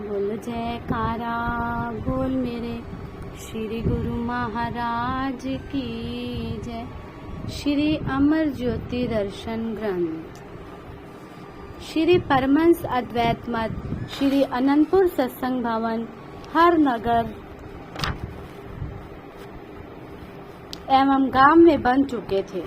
बोल जयकारा बोल मेरे श्री गुरु महाराज की जय। श्री अमर ज्योति दर्शन ग्रंथ श्री परमहंस अद्वैत मत श्री अनंतपुर सत्संग भवन हर नगर एवं गांव में बन चुके थे।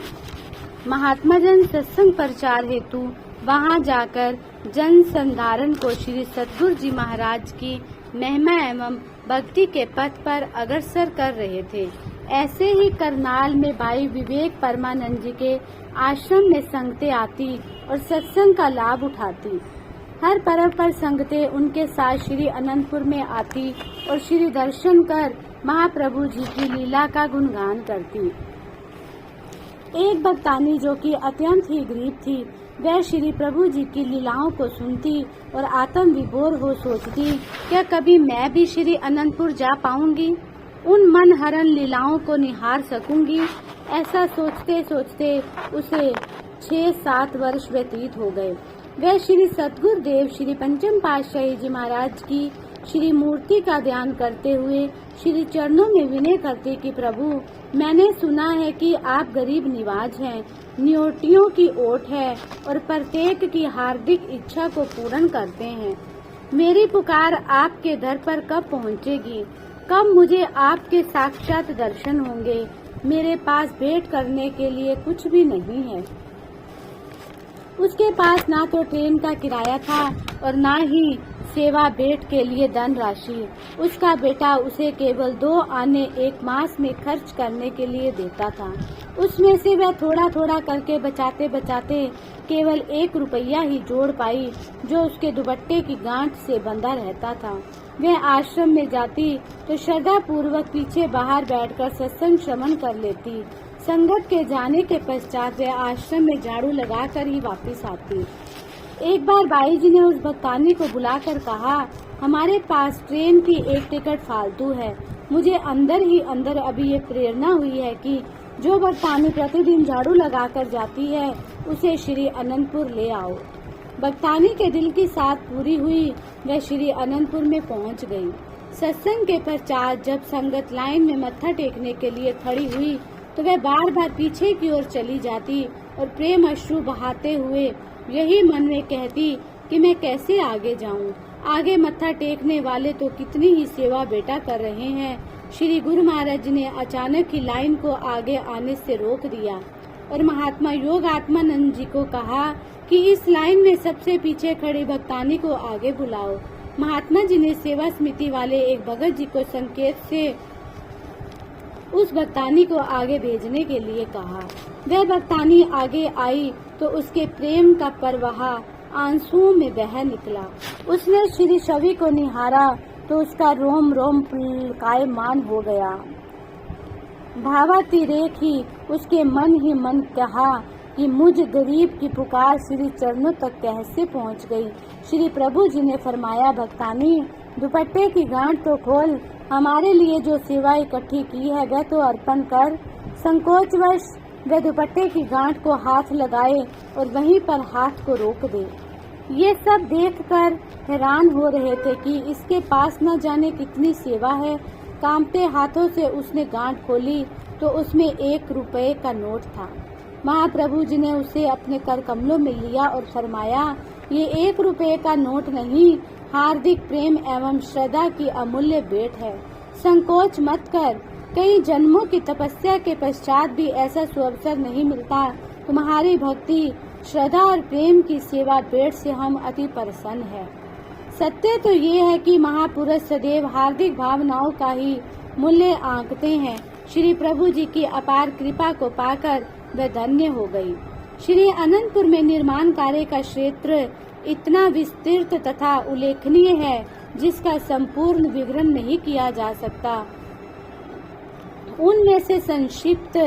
महात्मा जन सत्संग प्रचार हेतु वहां जाकर जन संधारण को श्री सद्गुरु जी महाराज की महिमा एवं भक्ति के पथ पर अग्रसर कर रहे थे। ऐसे ही करनाल में भाई विवेक परमानंद जी के आश्रम में संगतें आती और सत्संग का लाभ उठाती। हर पर्व पर संगतें उनके साथ श्री अनंतपुर में आती और श्री दर्शन कर महाप्रभु जी की लीला का गुणगान करती। एक भक्तानी जो कि अत्यंत ही गरीब थी, वह श्री प्रभु जी की लीलाओं को सुनती और आत्म विभोर हो सोचती, क्या कभी मैं भी श्री अनंतपुर जा पाऊंगी, उन मन हरण लीलाओं को निहार सकूंगी। ऐसा सोचते सोचते उसे 6-7 वर्ष व्यतीत हो गए। वह श्री सतगुरु देव श्री पंचम पातशाही जी महाराज की श्री मूर्ति का ध्यान करते हुए श्री चरणों में विनय करते कि प्रभु, मैंने सुना है कि आप गरीब निवाज हैं, नियोटियों की ओट है और प्रत्येक की हार्दिक इच्छा को पूर्ण करते हैं। मेरी पुकार आपके दर पर कब पहुंचेगी? कब मुझे आपके साक्षात दर्शन होंगे? मेरे पास भेंट करने के लिए कुछ भी नहीं है। उसके पास ना तो ट्रेन का किराया था और ना ही सेवा भेंट के लिए धन राशि। उसका बेटा उसे केवल 2 आने 1 मास में खर्च करने के लिए देता था। उसमें से वह थोड़ा थोड़ा करके बचाते बचाते केवल 1 रुपया ही जोड़ पाई, जो उसके दुपट्टे की गांठ से बंधा रहता था। वह आश्रम में जाती तो श्रद्धा पूर्वक पीछे बाहर बैठकर सत्संग श्रवण कर लेती। संगत के जाने के पश्चात वह आश्रम में झाड़ू लगाकर ही वापस आती। एक बार बाई जी ने उस भक्तानी को बुलाकर कहा, हमारे पास ट्रेन की 1 टिकट फालतू है। मुझे अंदर ही अंदर अभी ये प्रेरणा हुई है कि जो भक्तानी प्रतिदिन झाड़ू लगाकर जाती है, उसे श्री अनंतपुर ले आओ। भक्तानी के दिल की साथ पूरी हुई, वह श्री अनंतपुर में पहुंच गई। सत्संग के पश्चात जब संगत लाइन में मत्था टेकने के लिए खड़ी हुई तो वह बार बार पीछे की ओर चली जाती और प्रेम अश्रु बहाते हुए यही मन में कहती कि मैं कैसे आगे जाऊं। आगे मत्था टेकने वाले तो कितनी ही सेवा बेटा कर रहे हैं। श्री गुरु महाराज ने अचानक ही लाइन को आगे आने से रोक दिया और महात्मा योग आत्मानंद जी को कहा कि इस लाइन में सबसे पीछे खड़ी भक्तानी को आगे बुलाओ। महात्मा जी ने सेवा समिति वाले एक भगत जी को संकेत से उस भक्तानी को आगे भेजने के लिए कहा। वह भक्तानी आगे आई तो उसके प्रेम का प्रवाह आंसुओं में बह निकला। उसने श्री छवि को निहारा तो उसका रोम रोम पुलकायमान हो गया। भावातिरेक ही उसके मन ही मन कहा कि मुझ गरीब की पुकार श्री चरणों तक कैसे पहुंच गई। श्री प्रभु जी ने फरमाया, भक्तानी, दुपट्टे की गांठ तो खोल, हमारे लिए जो सेवा इकट्ठी की है वह तो अर्पण कर। संकोचवश वह दुपट्टे की गांठ को हाथ लगाए और वहीं पर हाथ को रोक दे। ये सब देखकर हैरान हो रहे थे कि इसके पास न जाने कितनी सेवा है। कांपते हाथों से उसने गांठ खोली तो उसमें 1 रुपये का नोट था। महाप्रभु जी ने उसे अपने कर कमलों में लिया और फरमाया, ये 1 रुपये का नोट नहीं, हार्दिक प्रेम एवं श्रद्धा की अमूल्य भेंट है। संकोच मत कर, कई जन्मों की तपस्या के पश्चात भी ऐसा सुअवसर नहीं मिलता। तुम्हारी भक्ति, श्रद्धा और प्रेम की सेवा भेंट से हम अति प्रसन्न है। सत्य तो ये है कि महापुरुष सदैव हार्दिक भावनाओं का ही मूल्य आंकते हैं। श्री प्रभु जी की अपार कृपा को पाकर वह धन्य हो गई। श्री अनंतपुर में निर्माण कार्य का क्षेत्र इतना विस्तृत तथा उल्लेखनीय है जिसका संपूर्ण विवरण नहीं किया जा सकता। उनमें से संक्षिप्त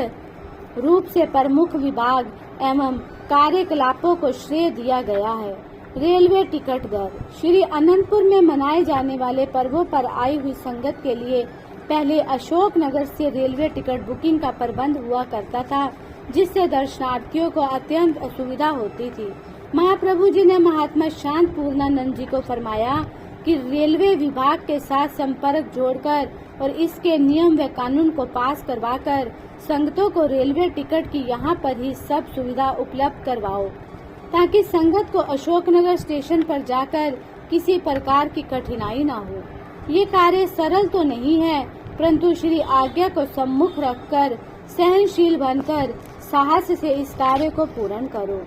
रूप से प्रमुख विभाग एवं कार्यकलापों को श्रेय दिया गया है। रेलवे टिकट दर। श्री अनंतपुर में मनाए जाने वाले पर्वों पर आई हुई संगत के लिए पहले अशोकनगर से रेलवे टिकट बुकिंग का प्रबंध हुआ करता था, जिससे दर्शनार्थियों को अत्यंत असुविधा होती थी। महाप्रभु जी ने महात्मा शांत पूर्णानंद जी को फरमाया, कि रेलवे विभाग के साथ संपर्क जोड़कर और इसके नियम व कानून को पास करवाकर संगतों को रेलवे टिकट की यहाँ पर ही सब सुविधा उपलब्ध करवाओ, ताकि संगत को अशोकनगर स्टेशन पर जाकर किसी प्रकार की कठिनाई न हो। ये कार्य सरल तो नहीं है, परंतु श्री आज्ञा को सम्मुख रखकर सहनशील बनकर साहस से इस कार्य को पूर्ण करो।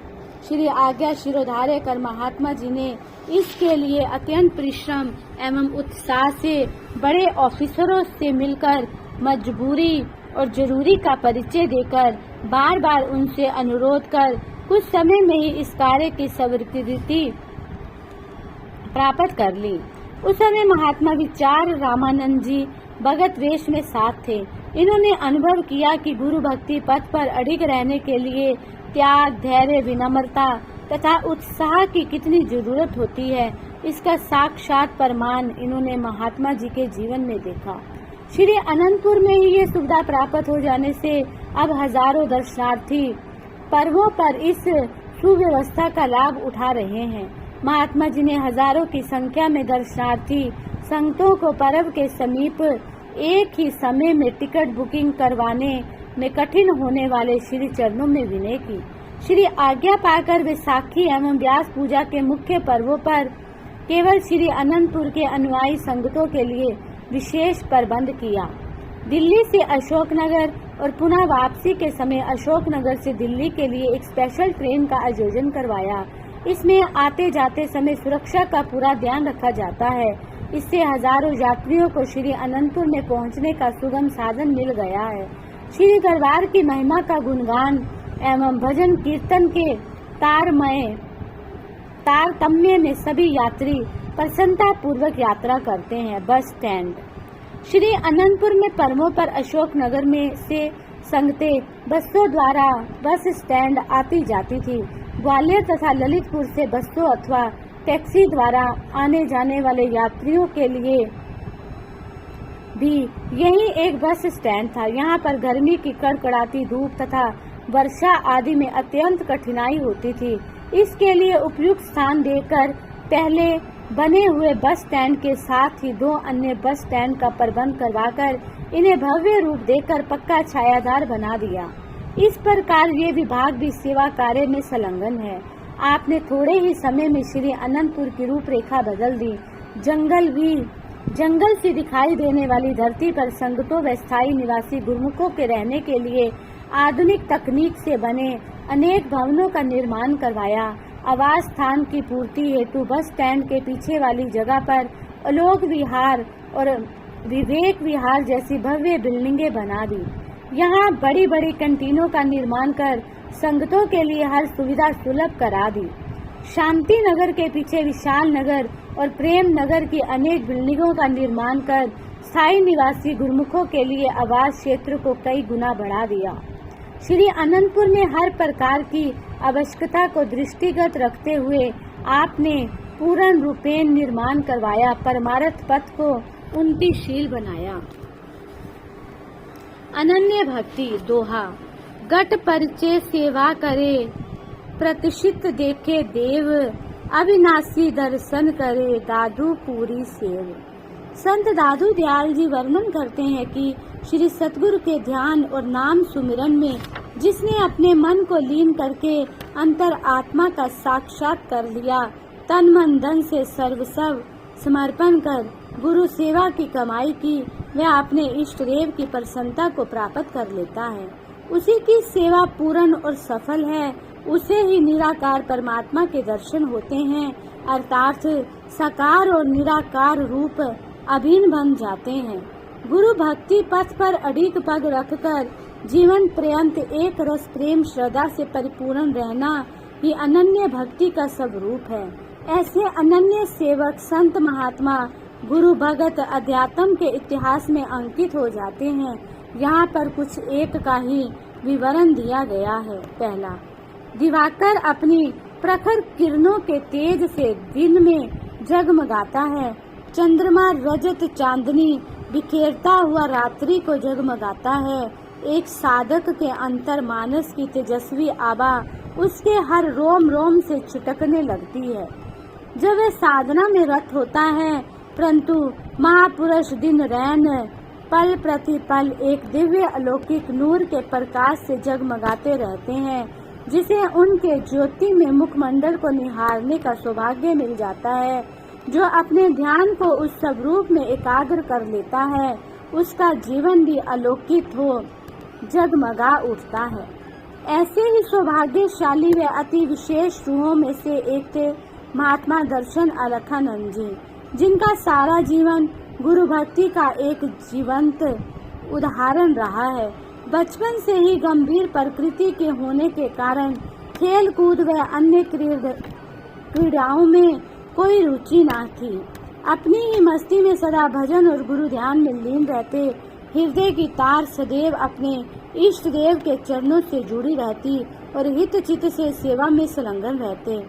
श्री आज्ञा शिरोधार्य कर महात्मा जी ने इसके लिए अत्यंत परिश्रम एवं उत्साह से बड़े ऑफिसरों से मिलकर मजबूरी और जरूरी का परिचय देकर बार बार उनसे अनुरोध कर कुछ समय में ही इस कार्य की स्वीकृति प्राप्त कर ली। उस समय महात्मा विचार रामानंद जी भगत वेश में साथ थे। इन्होंने अनुभव किया कि गुरु भक्ति पथ पर अडिग रहने के लिए त्याग, धैर्य, विनम्रता तथा उत्साह की कितनी जरूरत होती है। इसका साक्षात प्रमाण इन्होंने महात्मा जी के जीवन में देखा। श्री अनंतपुर में ही ये सुविधा प्राप्त हो जाने से अब हजारों दर्शनार्थी पर्वों पर इस सुव्यवस्था का लाभ उठा रहे हैं। महात्मा जी ने हजारों की संख्या में दर्शनार्थी संगतों को पर्व के समीप एक ही समय में टिकट बुकिंग करवाने में कठिन होने वाले श्री चरणों में विनय की। श्री आज्ञा पाकर वैसाखी एवं व्यास पूजा के मुख्य पर्वों पर केवल श्री अनंतपुर के अनुयायी संगतों के लिए विशेष प्रबंध किया। दिल्ली से अशोकनगर और पुनः वापसी के समय अशोकनगर से दिल्ली के लिए एक स्पेशल ट्रेन का आयोजन करवाया। इसमें आते जाते समय सुरक्षा का पूरा ध्यान रखा जाता है। इससे हजारों यात्रियों को श्री अनंतपुर में पहुंचने का सुगम साधन मिल गया है। श्री दरबार की महिमा का गुणगान एवं भजन कीर्तन के तारतम्य में सभी यात्री प्रसन्नता पूर्वक यात्रा करते हैं। बस स्टैंड श्री अनंतपुर में पर्वों पर अशोकनगर में से संगते बसों द्वारा बस स्टैंड आती जाती थी। ग्वालियर तथा ललितपुर से बसों अथवा टैक्सी द्वारा आने जाने वाले यात्रियों के लिए भी यही एक बस स्टैंड था। यहाँ पर गर्मी की कड़कड़ाती धूप तथा वर्षा आदि में अत्यंत कठिनाई होती थी। इसके लिए उपयुक्त स्थान देकर पहले बने हुए बस स्टैंड के साथ ही 2 अन्य बस स्टैंड का प्रबंध करवाकर इन्हें भव्य रूप देकर पक्का छायादार बना दिया। इस प्रकार ये विभाग भी सेवा कार्य में संलग्न है। आपने थोड़े ही समय में श्री अनंतपुर की रूपरेखा बदल दी। जंगल से दिखाई देने वाली धरती पर संगतों व स्थायी निवासी गुरुमुखों के रहने के लिए आधुनिक तकनीक से बने अनेक भवनों का निर्माण करवाया। आवास स्थान की पूर्ति हेतु बस स्टैंड के पीछे वाली जगह पर आलोक विहार और विवेक विहार जैसी भव्य बिल्डिंगें बना दी। यहाँ बड़ी बड़ी कैंटीनों का निर्माण कर संगतों के लिए हर सुविधा सुलभ करा दी। शांति नगर के पीछे विशाल नगर और प्रेम नगर की अनेक बिल्डिंगों का निर्माण कर स्थायी निवासी गुरुमुखों के लिए आवास क्षेत्र को कई गुना बढ़ा दिया। श्री अनंतपुर में हर प्रकार की आवश्यकता को दृष्टिगत रखते हुए आपने पूर्ण रूपेण निर्माण करवाया। परमार्थ पथ को उन्नतिशील बनाया। अनन्य भक्ति दोहा। गट परिचय सेवा करे, प्रतिष्ठित देखे देव, अविनाशी दर्शन करे, दादू पूरी सेव। संत दादू दयाल जी वर्णन करते हैं कि श्री सतगुरु के ध्यान और नाम सुमिरन में जिसने अपने मन को लीन करके अंतर आत्मा का साक्षात कर लिया, तन मन धन से सर्वस्व समर्पण कर गुरु सेवा की कमाई की, वह अपने इष्ट देव की प्रसन्नता को प्राप्त कर लेता है। उसी की सेवा पूर्ण और सफल है। उसे ही निराकार परमात्मा के दर्शन होते हैं, अर्थात साकार और निराकार रूप अभिन्न बन जाते हैं। गुरु भक्ति पथ पर अडिग पग रखकर जीवन पर्यंत एक रस प्रेम श्रद्धा से परिपूर्ण रहना ही अनन्य भक्ति का स्वरूप है। ऐसे अनन्य सेवक संत महात्मा गुरु भगत अध्यात्म के इतिहास में अंकित हो जाते हैं। यहाँ पर कुछ एक का ही विवरण दिया गया है। पहला, दिवाकर अपनी प्रखर किरणों के तेज से दिन में जगमगाता है। चंद्रमा रजत चांदनी बिखेरता हुआ रात्रि को जगमगाता है। एक साधक के अंतर मानस की तेजस्वी आभा उसके हर रोम रोम से छिटकने लगती है। जब वह साधना में रत होता है, परंतु महापुरुष दिन रैन पल प्रति पल एक दिव्य अलौकिक नूर के प्रकाश से जगमगाते रहते हैं, जिसे उनके ज्योति में मुखमंडल को निहारने का सौभाग्य मिल जाता है। जो अपने ध्यान को उस स्वरूप में एकाग्र कर लेता है, उसका जीवन भी अलौकिक हो जगमगा उठता है। ऐसे ही सौभाग्यशाली व अति विशेष रूहों में से एक थे महात्मा दर्शन अलखानंद जी, जिनका सारा जीवन गुरु भक्ति का एक जीवंत उदाहरण रहा है। बचपन से ही गंभीर प्रकृति के होने के कारण खेल कूद व अन्य क्रीड़ाओं में कोई रुचि न थी। अपनी ही मस्ती में सदा भजन और गुरु ध्यान में लीन रहते, हृदय की तार सदैव अपने इष्ट देव के चरणों से जुड़ी रहती और हित चित से सेवा में संलग्न रहते।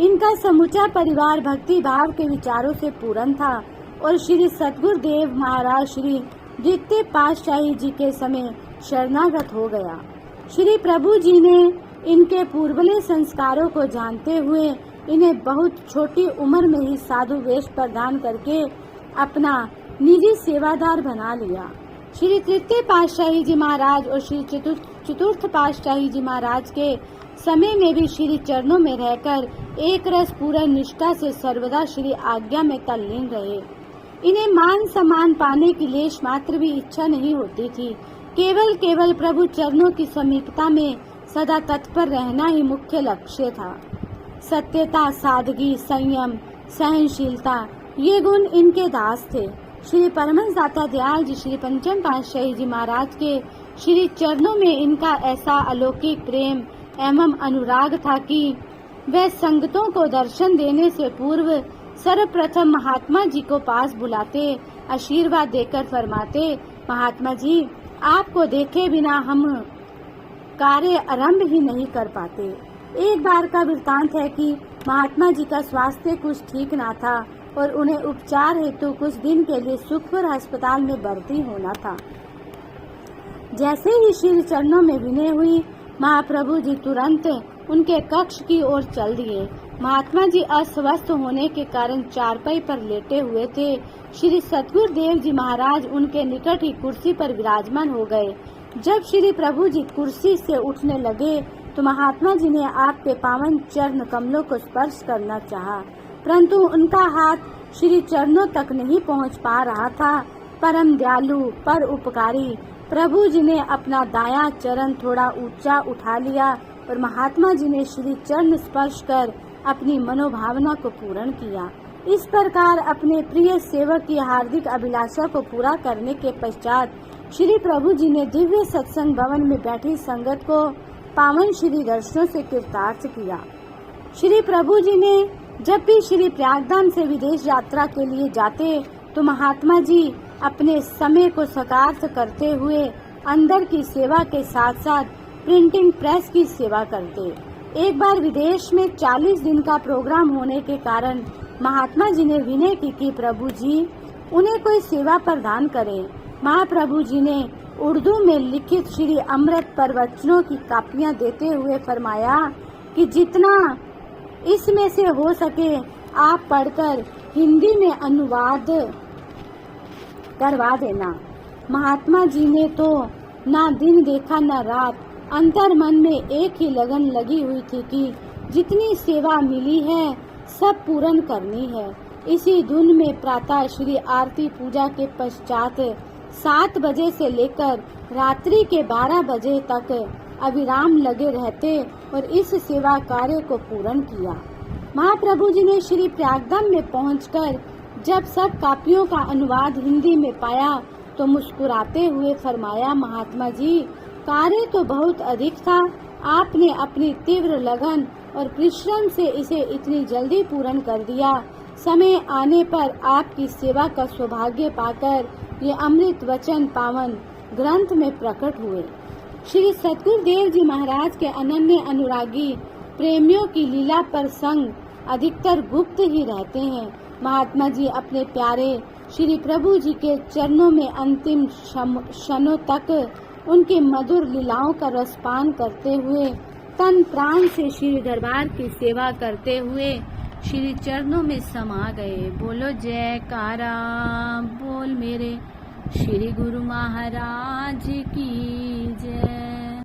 इनका समूचा परिवार भक्ति भाव के विचारों से पूर्ण था और श्री सतगुरु देव महाराज श्री द्वितीय पातशाही जी के समय शरणागत हो गया। श्री प्रभु जी ने इनके पूर्वले संस्कारों को जानते हुए इन्हें बहुत छोटी उम्र में ही साधु वेश प्रदान करके अपना निजी सेवादार बना लिया। श्री तृतीय पातशाही जी महाराज और श्री चतुर्थ पातशाही जी महाराज के समय में भी श्री चरणों में रहकर एक रस पूर्ण निष्ठा से सर्वदा श्री आज्ञा में तल्लीन रहे। इन्हें मान सम्मान पाने की लेश मात्र भी इच्छा नहीं होती थी। केवल प्रभु चरणों की समीपता में सदा तत्पर रहना ही मुख्य लक्ष्य था। सत्यता, सादगी, संयम, सहनशीलता ये गुण इनके दास थे। श्री परमहंस दाता दयाल जी श्री पंचम पातशाही जी महाराज के श्री चरणों में इनका ऐसा अलौकिक प्रेम एवं अनुराग था कि वे संगतों को दर्शन देने से पूर्व सर्वप्रथम महात्मा जी को पास बुलाते, आशीर्वाद देकर फरमाते, महात्मा जी आपको देखे बिना हम कार्य आरंभ ही नहीं कर पाते। एक बार का वृत्तांत है कि महात्मा जी का स्वास्थ्य कुछ ठीक ना था और उन्हें उपचार हेतु कुछ दिन के लिए सुखपुर अस्पताल में भर्ती होना था। जैसे ही श्री चरणों में विनय हुई, महाप्रभु जी तुरंत उनके कक्ष की ओर चल दिए। महात्मा जी अस्वस्थ होने के कारण चारपाई पर लेटे हुए थे। श्री सतगुरु देव जी महाराज उनके निकट ही कुर्सी पर विराजमान हो गए। जब श्री प्रभु जी कुर्सी से उठने लगे तो महात्मा जी ने आपके पावन चरण कमलों को स्पर्श करना चाहा, परंतु उनका हाथ श्री चरणों तक नहीं पहुंच पा रहा था। परम दयालु पर उपकारी प्रभु जी ने अपना दायां चरण थोड़ा ऊंचा उठा लिया और महात्मा जी ने श्री चरण स्पर्श कर अपनी मनोभावना को पूर्ण किया। इस प्रकार अपने प्रिय सेवक की हार्दिक अभिलाषा को पूरा करने के पश्चात श्री प्रभु जी ने दिव्य सत्संग भवन में बैठी संगत को पावन श्री दर्शनों से कृतार्थ किया। श्री प्रभु जी ने जब भी श्री प्रयागधाम से विदेश यात्रा के लिए जाते तो महात्मा जी अपने समय को सकार्थ करते हुए अंदर की सेवा के साथ साथ प्रिंटिंग प्रेस की सेवा करते। एक बार विदेश में 40 दिन का प्रोग्राम होने के कारण महात्मा जी ने विनय की कि प्रभु जी उन्हें कोई सेवा प्रदान करें। महाप्रभु जी ने उर्दू में लिखित श्री अमृत प्रवचनों की कापियां देते हुए फरमाया कि जितना इसमें से हो सके आप पढ़कर हिंदी में अनुवाद करवा देना। महात्मा जी ने तो ना दिन देखा ना रात, अंतर मन में एक ही लगन लगी हुई थी कि जितनी सेवा मिली है सब पूर्ण करनी है। इसी धुन में प्रातः श्री आरती पूजा के पश्चात 7 बजे से लेकर रात्रि के 12 बजे तक अविराम लगे रहते और इस सेवा कार्य को पूर्ण किया। महाप्रभु जी ने श्री प्रयागधाम में पहुंचकर जब सब कापियों का अनुवाद हिंदी में पाया तो मुस्कुराते हुए फरमाया, महात्मा जी कार्य तो बहुत अधिक था, आपने अपनी तीव्र लगन और परिश्रम से इसे इतनी जल्दी पूर्ण कर दिया। समय आने पर आपकी सेवा का सौभाग्य पाकर ये अमृत वचन पावन ग्रंथ में प्रकट हुए। श्री सतगुरु देव जी महाराज के अनन्य अनुरागी प्रेमियों की लीला पर संग अधिकतर गुप्त ही रहते हैं। महात्मा जी अपने प्यारे श्री प्रभु जी के चरणों में अंतिम क्षणों तक उनके मधुर लीलाओं का रसपान करते हुए तन प्राण से श्री दरबार की सेवा करते हुए श्री चरणों में समा गए। बोलो जयकारा बोल मेरे श्री गुरु महाराज की